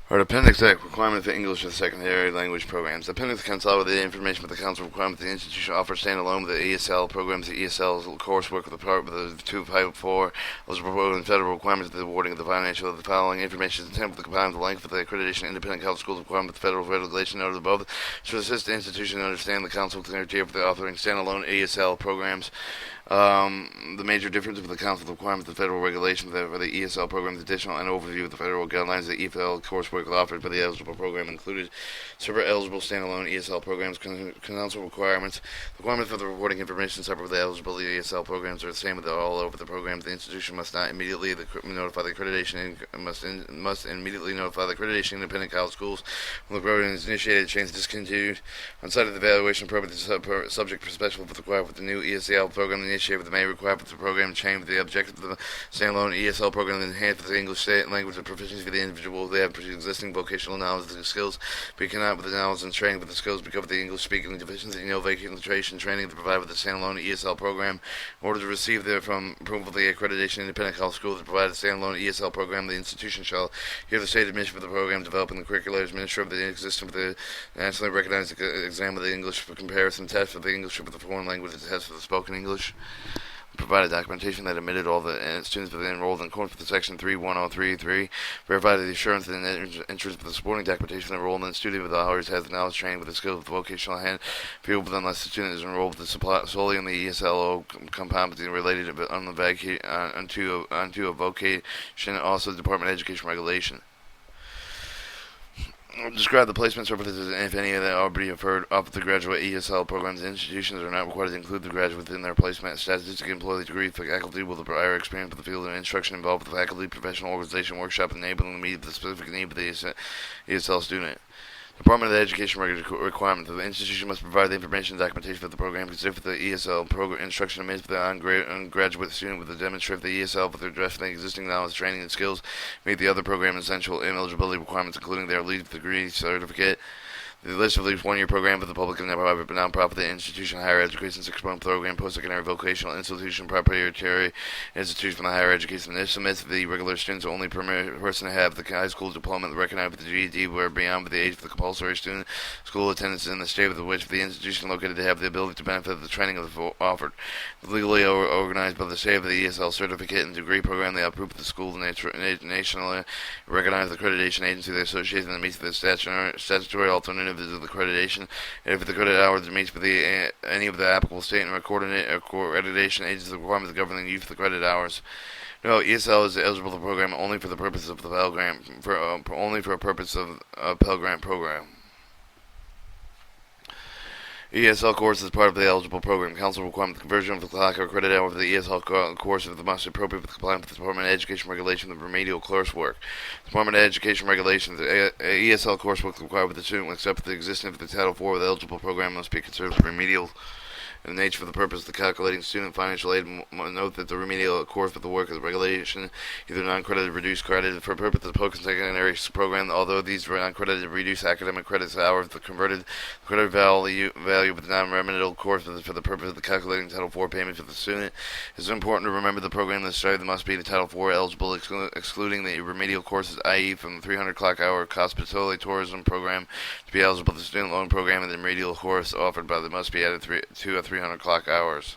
Or Appendix A, requirement for English as secondary language programs. The appendix consolidated information with the council requirement the institution offers standalone with the ESL programs, the ESL coursework with the part with the 254 eligible programs, federal requirements of the awarding of the financial of the following information is intended for the combined with the length of the accreditation independent council schools requirement with the federal regulation noted above to assist the institution to understand the council criteria for the authoring standalone ESL programs. The major difference with the council requirements, the federal regulation for the ESL programs, additional and overview of the federal guidelines, the EFL coursework offered for the eligible program included separate eligible standalone ESL programs, council requirements. The requirements for the reporting information separate with the eligible ESL programs are the same with all over the programs. The institution must not immediately notify the accreditation must immediately notify the accreditation independent college schools when the program is initiated, changed, discontinued. On site of the evaluation program, the subject for special with required with the new ESL program initiated with the may require for the program change with the objective of the standalone ESL program to enhance the English state language of proficiency for the individual. They have existing vocational knowledge and skills, but cannot with the knowledge and training with the skills because of the English speaking deficiency, vocation training to provide with the standalone ESL program. In order to receive from approval of the accreditation independent college school to provide a standalone ESL program, the institution shall hear the state admission for the program, developing the curriculars, administer of the existence of the nationally recognized exam of the English for comparison test for the English with the foreign language test for the spoken English. Provided documentation that admitted all the students that enrolled in accordance with section 31033. Verified the assurance and interest of the supporting documentation that enrolled in the student with the hours has the knowledge training with the skills of the vocational hand field, but unless the student is enrolled with the solely in the ESLO competency related unto a vocation, also the Department of Education regulation. Describe the placement services, if any of that already offered off the graduate ESL programs. Institutions are not required to include the graduate within their placement. Statistic employee degree for faculty with a prior experience with the field of instruction involved with the faculty professional organization workshop enabling to meet the specific need of the ESL student. Department of Education requirement. The institution must provide the information and documentation for the program considered for the ESL program instruction administered for the undergraduate student with the demonstrate the ESL with their address the existing knowledge, training, and skills, meet the other program essential eligibility requirements, including their lead degree certificate. The list of at least one-year program for the public and private non-profit institution, higher education, 6-month program, post-secondary vocational institution, proprietary institution from the higher education. This submits the regular students only permit person to have the high school diploma recognized with the GED where beyond the age of the compulsory student school attendance in the state with which the institution located to have the ability to benefit of the training of the offered. Legally organized by the state of the ESL certificate and degree program, they approve of the school nationally recognized accreditation agency, the association that meets the statutory alternative of the accreditation, and if the credit hours meets with any of the applicable state and accreditation agencies requirements governing use of the credit hours. No, ESL is eligible for the program only for the purpose of the Pell Grant, only for a purpose of a Pell Grant program. ESL course is part of the eligible program. Council requirement the conversion of the clock or credit hour for the ESL course if the must be appropriate with compliance with the Department of Education regulation of remedial coursework. Department of Education regulations. ESL coursework required with the student except for the existence of the Title IV with the eligible program must be considered remedial in nature for the purpose of calculating student financial aid. Note that the remedial course for the work of the regulation, either non-credited reduced credit for purpose of the post-secondary program, although these non-credited reduced academic credits hours, the converted credit value of the non-remedial course for the purpose of calculating Title IV payment for the student. It's important to remember the program that started must be the Title IV eligible, excluding the remedial courses, i.e. from the 300 clock hour hospitality tourism program to be eligible for the student loan program, and the remedial course offered by the must be added to a 300 clock hours.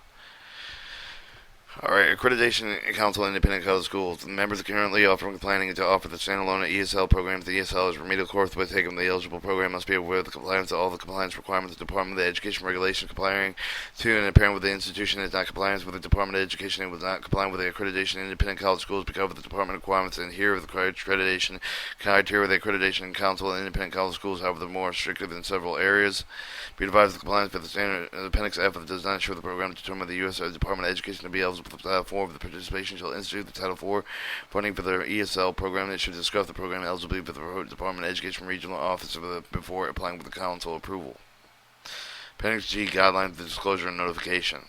Alright, Accreditation Council Independent College Schools. The members are currently planning to offer the standalone ESL programs. The ESL is remedial course with taking the eligible program must be aware of the compliance of all the compliance requirements of the Department of Education regulation complying to and apparent with the institution is not compliance with the Department of Education and was not complying with the Accreditation Independent College Schools because of the Department requirements and here of the accreditation criteria of the Accreditation Council and Independent College Schools, however, they're more restrictive in several areas. Be advised of the compliance with the standard Appendix F does not ensure the program to determine the U.S. Department of Education to be eligible for the Title IV of the participation shall institute the Title IV funding for their ESL program. They should discuss the program eligibility with the Department of Education Regional Office before applying with the Council approval. Appendix G, Guidelines for Disclosure and Notification.